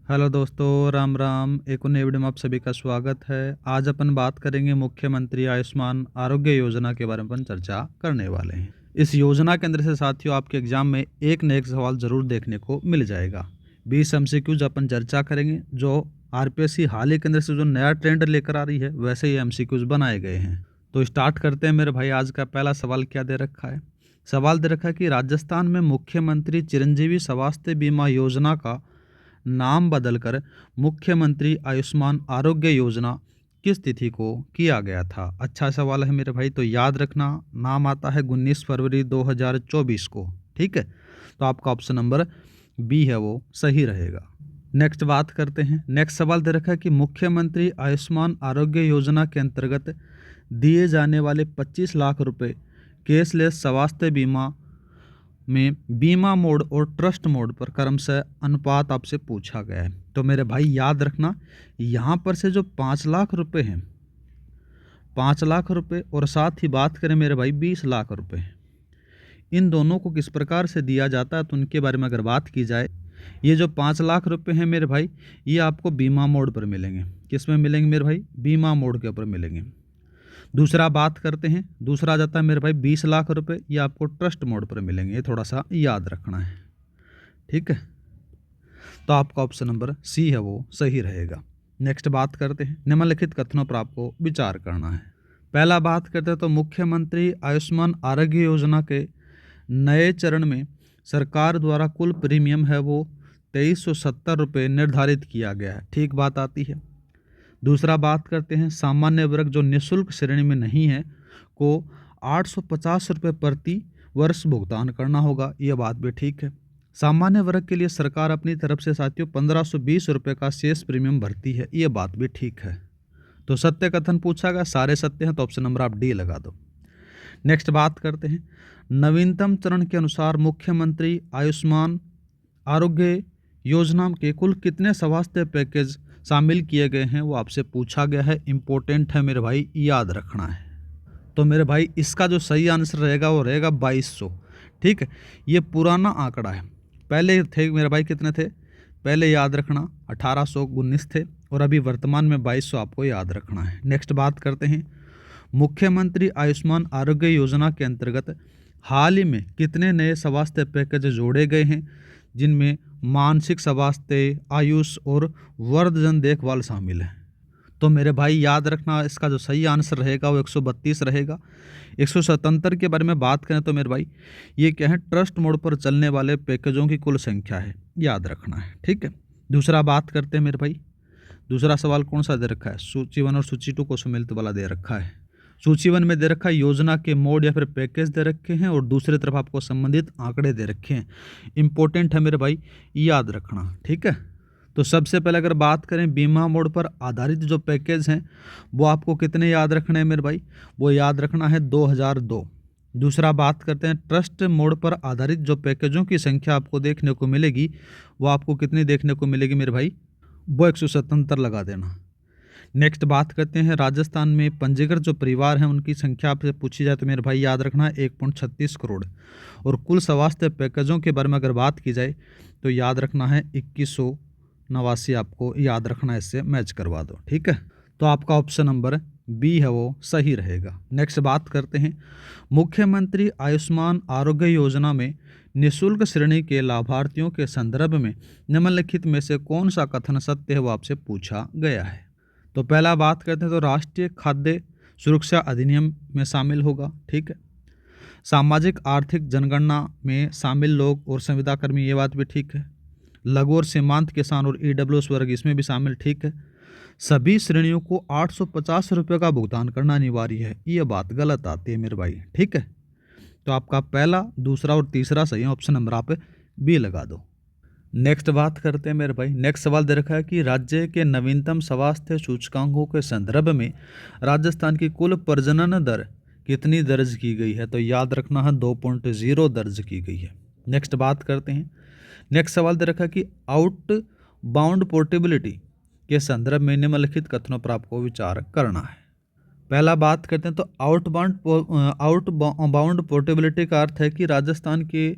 Hello दोस्तों, राम राम। एक और नई वीडियो में आप सभी का स्वागत है। आज अपन बात करेंगे मुख्यमंत्री आयुष्मान आरोग्य योजना के बारे में अपन चर्चा करने वाले हैं। इस योजना के अंदर से साथियों आपके एग्जाम में एक न एक सवाल जरूर देखने को मिल जाएगा। 20 एमसीक्यूज अपन चर्चा करेंगे। जो आरपीएससी हाल ही के अंदर से जो नया ट्रेंड लेकर आ रही है वैसे ही एमसीक्यूज बनाए गए हैं। तो स्टार्ट करते हैं मेरे भाई। आज का पहला सवाल क्या दे रखा है? सवाल दे रखा है कि राजस्थान में मुख्यमंत्री चिरंजीवी स्वास्थ्य बीमा योजना का नाम बदलकर मुख्यमंत्री आयुष्मान आरोग्य योजना किस तिथि को किया गया था? अच्छा सवाल है मेरे भाई। तो याद रखना, नाम आता है 19 फरवरी 2024 को। ठीक है, तो आपका ऑप्शन नंबर बी है वो सही रहेगा। नेक्स्ट बात करते हैं। नेक्स्ट सवाल दे रखा है कि मुख्यमंत्री आयुष्मान आरोग्य योजना के अंतर्गत दिए जाने वाले 25 लाख रुपए कैशलेस स्वास्थ्य बीमा में बीमा मोड और ट्रस्ट मोड पर क्रमशः अनुपात आपसे पूछा गया है। तो मेरे भाई याद रखना, यहाँ पर से जो 5 लाख रुपए हैं, 5 लाख रुपए और साथ ही बात करें मेरे भाई 20 लाख रुपए, इन दोनों को किस प्रकार से दिया जाता है तो उनके बारे में अगर बात की जाए, ये जो 5 लाख रुपए हैं मेरे भाई, ये आपको बीमा मोड पर मिलेंगे। किस में मिलेंगे मेरे भाई? बीमा मोड के ऊपर मिलेंगे। दूसरा बात करते हैं, दूसरा आ जाता है मेरे भाई 20 लाख रुपए, ये आपको ट्रस्ट मोड पर मिलेंगे। ये थोड़ा सा याद रखना है। ठीक है, तो आपका ऑप्शन नंबर सी है वो सही रहेगा। नेक्स्ट बात करते हैं। निम्नलिखित कथनों पर आपको विचार करना है। पहला बात करते हैं तो मुख्यमंत्री आयुष्मान आरोग्य योजना के नए चरण में सरकार द्वारा कुल प्रीमियम है वो 2370 रुपये निर्धारित किया गया है। ठीक बात आती है। दूसरा बात करते हैं, सामान्य वर्ग जो निःशुल्क श्रेणी में नहीं है को 850 रुपये प्रति वर्ष भुगतान करना होगा। ये बात भी ठीक है। सामान्य वर्ग के लिए सरकार अपनी तरफ से साथियों 1520 रुपये का शेष प्रीमियम भरती है। ये बात भी ठीक है। तो सत्य कथन पूछा गया, सारे सत्य हैं, तो ऑप्शन नंबर आप डी लगा दो। नेक्स्ट बात करते हैं। नवीनतम चरण के अनुसार मुख्यमंत्री आयुष्मान आरोग्य योजना के कुल कितने स्वास्थ्य पैकेज शामिल किए गए हैं वो आपसे पूछा गया है। इंपॉर्टेंट है मेरे भाई, याद रखना है। तो मेरे भाई इसका जो सही आंसर रहेगा वो रहेगा 2200। ठीक है, ये पुराना आंकड़ा है। पहले थे मेरे भाई कितने थे? पहले याद रखना 1819 थे और अभी वर्तमान में 2200 आपको याद रखना है। नेक्स्ट बात करते हैं। मुख्यमंत्री आयुष्मान आरोग्य योजना के अंतर्गत हाल ही में कितने नए स्वास्थ्य पैकेज जोड़े गए हैं जिनमें मानसिक स्वास्थ्य, आयुष और वृद्धजन देखभाल शामिल है? तो मेरे भाई याद रखना, इसका जो सही आंसर रहेगा वो 132 रहेगा। 177 के बारे में बात करें तो मेरे भाई ये क्या है? ट्रस्ट मोड पर चलने वाले पैकेजों की कुल संख्या है, याद रखना है। ठीक है, दूसरा बात करते हैं मेरे भाई। दूसरा सवाल कौन सा दे रखा है? सूची 1 और सूची 2 को सम्मिलित वाला दे रखा है। सूची 1 में दे रखा है योजना के मोड या फिर पैकेज दे रखे हैं और दूसरी तरफ आपको संबंधित आंकड़े दे रखे हैं। इंपॉर्टेंट है मेरे भाई, याद रखना। ठीक है, तो सबसे पहले अगर बात करें बीमा मोड पर आधारित जो पैकेज हैं वो आपको कितने याद रखने हैं मेरे भाई? वो याद रखना है 2002। दूसरा बात करते हैं ट्रस्ट मोड पर आधारित जो पैकेजों की संख्या आपको देखने को मिलेगी वो आपको कितनी देखने को मिलेगी मेरे भाई? वो 177 लगा देना। नेक्स्ट बात करते हैं राजस्थान में पंजीकृत जो परिवार हैं उनकी संख्या आपसे पूछी जाए तो मेरे भाई याद रखना है 1.36 करोड़। और कुल स्वास्थ्य पैकेजों के बारे में अगर बात की जाए तो याद रखना है 2189 आपको याद रखना है, इससे मैच करवा दो। ठीक है, तो आपका ऑप्शन नंबर बी है वो सही रहेगा। नेक्स्ट बात करते हैं। मुख्यमंत्री आयुष्मान आरोग्य योजना में निःशुल्क श्रेणी के लाभार्थियों के संदर्भ में निम्नलिखित में से कौन सा कथन सत्य है वो आपसे पूछा गया है। तो पहला बात करते हैं तो राष्ट्रीय खाद्य सुरक्षा अधिनियम में शामिल होगा। ठीक है, सामाजिक आर्थिक जनगणना में शामिल लोग और संविदा कर्मी, ये बात भी ठीक है। लघु और सीमांत किसान और ईडब्ल्यूएस वर्ग इसमें भी शामिल, ठीक है। सभी श्रेणियों को 850 रुपये का भुगतान करना अनिवार्य है, ये बात गलत आती है मेरे भाई। ठीक है, तो आपका पहला, दूसरा और तीसरा सही है। ऑप्शन नंबर आप बी लगा दो। नेक्स्ट बात करते हैं मेरे भाई। नेक्स्ट सवाल दे रखा है कि राज्य के नवीनतम स्वास्थ्य सूचकांकों के संदर्भ में राजस्थान की कुल प्रजनन दर कितनी दर्ज की गई है? तो याद रखना है 2.0 दर्ज की गई है। नेक्स्ट बात करते हैं। नेक्स्ट सवाल दे रखा है कि आउट बाउंड पोर्टेबिलिटी के संदर्भ में निम्नलिखित कथनों पर आपको विचार करना है। पहला बात करते हैं तो आउटबाउंड पोर्टेबिलिटी का अर्थ है कि राजस्थान के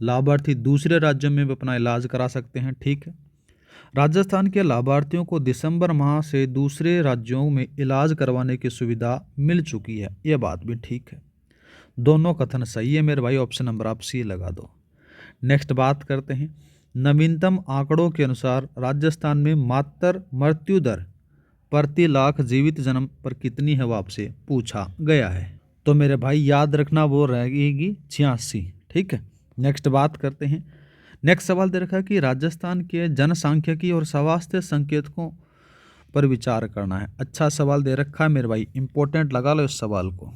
लाभार्थी दूसरे राज्यों में भी अपना इलाज करा सकते हैं। ठीक है, राजस्थान के लाभार्थियों को दिसंबर माह से दूसरे राज्यों में इलाज करवाने की सुविधा मिल चुकी है, यह बात भी ठीक है। दोनों कथन सही है मेरे भाई, ऑप्शन नंबर आप सी लगा दो। नेक्स्ट बात करते हैं, नवीनतम आंकड़ों के अनुसार राजस्थान में मातृ मृत्यु दर प्रति लाख जीवित जन्म पर कितनी है, वो आपसे पूछा गया है। तो मेरे भाई याद रखना वो रहेगी 86। ठीक है, नेक्स्ट बात करते हैं। नेक्स्ट सवाल दे रखा है कि राजस्थान के जनसांख्यिकी और स्वास्थ्य संकेतकों पर विचार करना है। अच्छा सवाल दे रखा है मेरे भाई, इंपॉर्टेंट लगा लो इस सवाल को।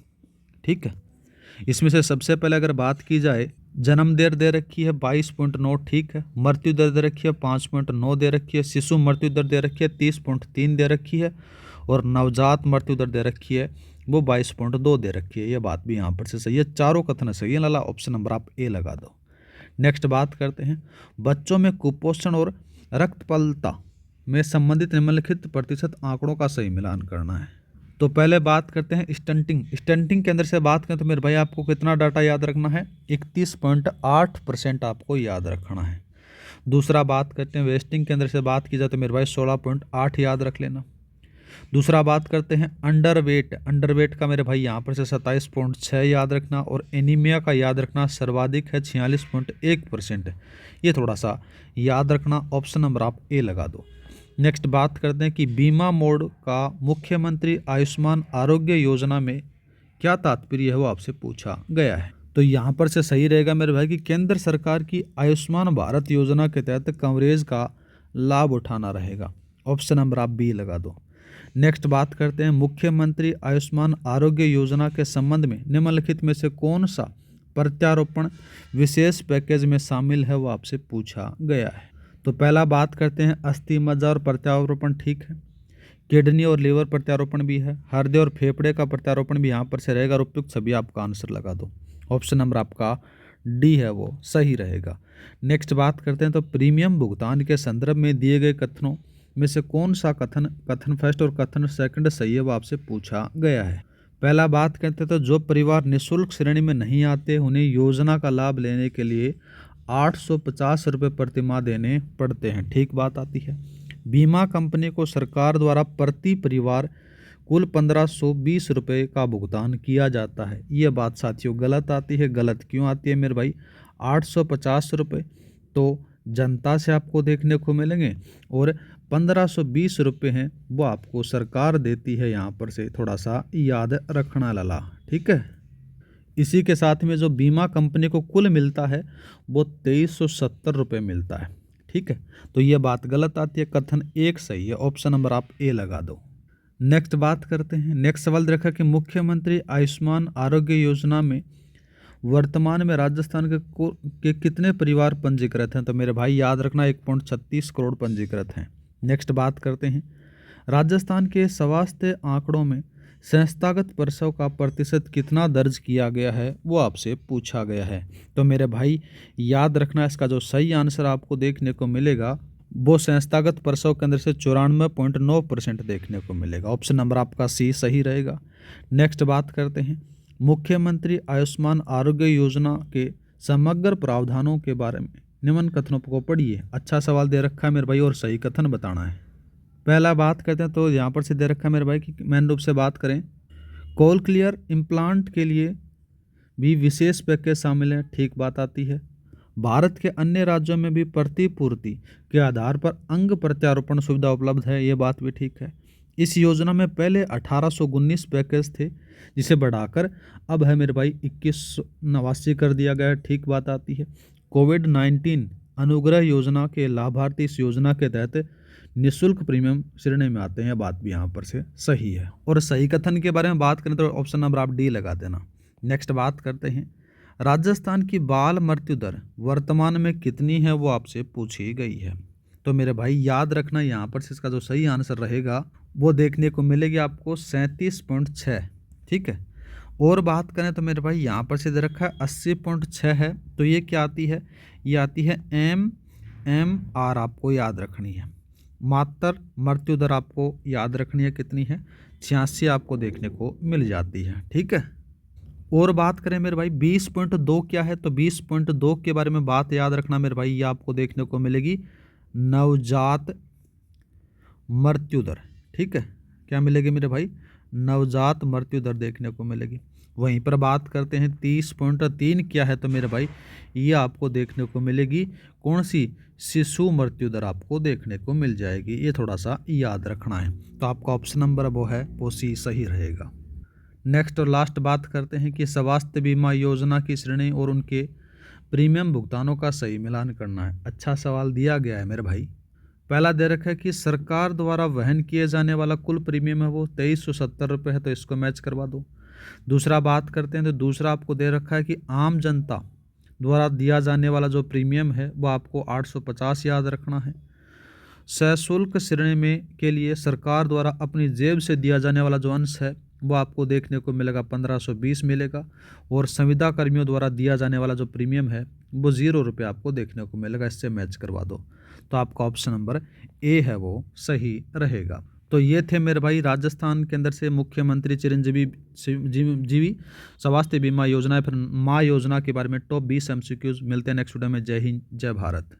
ठीक है, इसमें से सबसे पहले अगर बात की जाए, जन्म दर दे रखी है 22.9, ठीक है। मृत्यु दर दे रखी है 5.9 दे रखी है। शिशु मृत्यु दर दे रखी है 30.3 दे रखी है। और नवजात मृत्यु दर दे रखी है वो 22.2 दे रखी है। ये बात भी यहाँ पर से सही है, चारों कथन सही है लाला, ऑप्शन नंबर आप ए लगा दो। नेक्स्ट बात करते हैं, बच्चों में कुपोषण और रक्तपलता में संबंधित निम्नलिखित प्रतिशत आंकड़ों का सही मिलान करना है। तो पहले बात करते हैं स्टंटिंग। स्टंटिंग के अंदर से बात करें तो मेरे भाई आपको कितना डाटा याद रखना है, 31.8% आपको याद रखना है। दूसरा बात करते हैं वेस्टिंग के अंदर से बात की जाए तो मेरे भाई 16.8 याद रख लेना। दूसरा बात करते हैं अंडरवेट। अंडरवेट का मेरे भाई यहाँ पर से 27.6 याद रखना। और एनीमिया का याद रखना सर्वाधिक है 46.1%। ये थोड़ा सा याद रखना, ऑप्शन नंबर आप ए लगा दो। नेक्स्ट बात करते हैं कि बीमा मोड का मुख्यमंत्री आयुष्मान आरोग्य योजना में क्या तात्पर्य है, वो आपसे पूछा गया है। तो यहाँ पर से सही रहेगा मेरे भाई कि केंद्र सरकार की आयुष्मान भारत योजना के तहत कवरेज का लाभ उठाना रहेगा, ऑप्शन नंबर आप बी लगा दो। नेक्स्ट बात करते हैं, मुख्यमंत्री आयुष्मान आरोग्य योजना के संबंध में निम्नलिखित में से कौन सा प्रत्यारोपण विशेष पैकेज में शामिल है, वो आपसे पूछा गया है। तो पहला बात करते हैं अस्थि मज्जा और प्रत्यारोपण, ठीक है। किडनी और लीवर प्रत्यारोपण भी है। हृदय और फेफड़े का प्रत्यारोपण भी यहाँ पर से रहेगा। उपयुक्त सभी आपका आंसर लगा दो, ऑप्शन नंबर आपका डी है वो सही रहेगा। नेक्स्ट बात करते हैं, तो प्रीमियम भुगतान के संदर्भ में दिए गए कथनों में से कौन सा कथन फर्स्ट और कथन सेकंड सही है, वो आपसे पूछा गया है। पहला बात करते हैं, तो जो परिवार निःशुल्क श्रेणी में नहीं आते उन्हें योजना का लाभ लेने के लिए 850 रुपये प्रति माह देने पड़ते हैं, ठीक बात आती है। बीमा कंपनी को सरकार द्वारा प्रति परिवार कुल 1520 रुपये का भुगतान किया जाता है। ये बात साथियों गलत आती है। गलत क्यों आती है मेरे भाई, 850 रुपये तो जनता से आपको देखने को मिलेंगे और 1520 रुपये हैं वो आपको सरकार देती है। यहाँ पर से थोड़ा सा याद रखना लाला, ठीक है। इसी के साथ में जो बीमा कंपनी को कुल मिलता है वो 2370 रुपये मिलता है, ठीक है। तो ये बात गलत आती है, कथन एक सही है, ऑप्शन नंबर आप ए लगा दो। नेक्स्ट बात करते हैं, नेक्स्ट सवाल देखा कि मुख्यमंत्री आयुष्मान आरोग्य योजना में वर्तमान में राजस्थान के कितने परिवार पंजीकृत हैं। तो मेरे भाई याद रखना 1.36 करोड़ पंजीकृत हैं। नेक्स्ट बात करते हैं, राजस्थान के स्वास्थ्य आंकड़ों में संस्थागत प्रसव का प्रतिशत कितना दर्ज किया गया है, वो आपसे पूछा गया है। तो मेरे भाई याद रखना, इसका जो सही आंसर आपको देखने को मिलेगा वो संस्थागत प्रसव के अंदर से 94.9% देखने को मिलेगा, ऑप्शन नंबर आपका सी सही रहेगा। नेक्स्ट बात करते हैं, मुख्यमंत्री आयुष्मान आरोग्य योजना के समग्र प्रावधानों के बारे में निम्न कथनों को पढ़िए। अच्छा सवाल दे रखा है मेरे भाई और सही कथन बताना है। पहला बात करते हैं, तो यहाँ पर से दे रखा है मेरे भाई कि मेन रूप से बात करें, कोक्लियर इम्प्लांट के लिए भी विशेष पैकेज शामिल है, ठीक बात आती है। भारत के अन्य राज्यों में भी प्रतिपूर्ति के आधार पर अंग प्रत्यारोपण सुविधा उपलब्ध है, ये बात भी ठीक है। इस योजना में पहले 1819 पैकेज थे जिसे बढ़ाकर अब है मेरे भाई 2189 कर दिया गया है, ठीक बात आती है। कोविड-19 अनुग्रह योजना के लाभार्थी इस योजना के तहत निःशुल्क प्रीमियम श्रेणी में आते हैं, बात भी यहाँ पर से सही है। और सही कथन के बारे में बात करें तो ऑप्शन नंबर आप डी लगा देना। नेक्स्ट बात करते हैं, राजस्थान की बाल मृत्यु दर वर्तमान में कितनी है, वो आपसे पूछी गई है। तो मेरे भाई याद रखना, यहाँ पर से इसका जो सही आंसर रहेगा वो देखने को मिलेगी आपको 37.6, ठीक है। और बात करें तो मेरे भाई यहाँ पर से दे रखा है 80.6 है, तो ये क्या आती है, ये आती है MMR, आपको याद रखनी है। मातृ मृत्यु दर आपको याद रखनी है, कितनी है, 86 आपको देखने को मिल जाती है, ठीक है। और बात करें मेरे भाई 20.2 क्या है, तो 20.2 के बारे में बात याद रखना मेरे भाई, ये आपको देखने को मिलेगी नवजात मृत्यु दर, ठीक है, क्या मिलेगी मेरे भाई, नवजात मृत्यु दर देखने को मिलेगी। वहीं पर बात करते हैं 30.3 क्या है, तो मेरे भाई ये आपको देखने को मिलेगी कौन सी, शिशु मृत्यु दर आपको देखने को मिल जाएगी। ये थोड़ा सा याद रखना है, तो आपका ऑप्शन नंबर वो है वो सी सही रहेगा। नेक्स्ट और लास्ट बात करते हैं कि स्वास्थ्य बीमा योजना की श्रेणी और उनके प्रीमियम भुगतानों का सही मिलान करना है। अच्छा सवाल दिया गया है मेरे भाई। पहला दे रखा है कि सरकार द्वारा वहन किए जाने वाला कुल प्रीमियम है वो 2370 रुपये है, तो इसको मैच करवा दो। दूसरा बात करते हैं तो दूसरा आपको दे रखा है कि आम जनता द्वारा दिया जाने वाला जो प्रीमियम है वो आपको 850 याद रखना है। सशुल्क श्रेणी में के लिए सरकार द्वारा अपनी जेब से दिया जाने वाला जो अंश है वो आपको देखने को मिलेगा 1520 मिलेगा, और संविदा कर्मियों द्वारा दिया जाने वाला जो प्रीमियम है वो 0 रुपये आपको देखने को मिलेगा। इससे मैच करवा दो, तो आपका ऑप्शन नंबर ए है वो सही रहेगा। तो ये थे मेरे भाई राजस्थान के अंदर से मुख्यमंत्री चिरंजीवी जीवी स्वास्थ्य बीमा योजना, फिर माँ योजना के बारे में टॉप 20 MCQs। मिलते हैं नेक्स्ट वीडियो में। जय हिंद, जय भारत।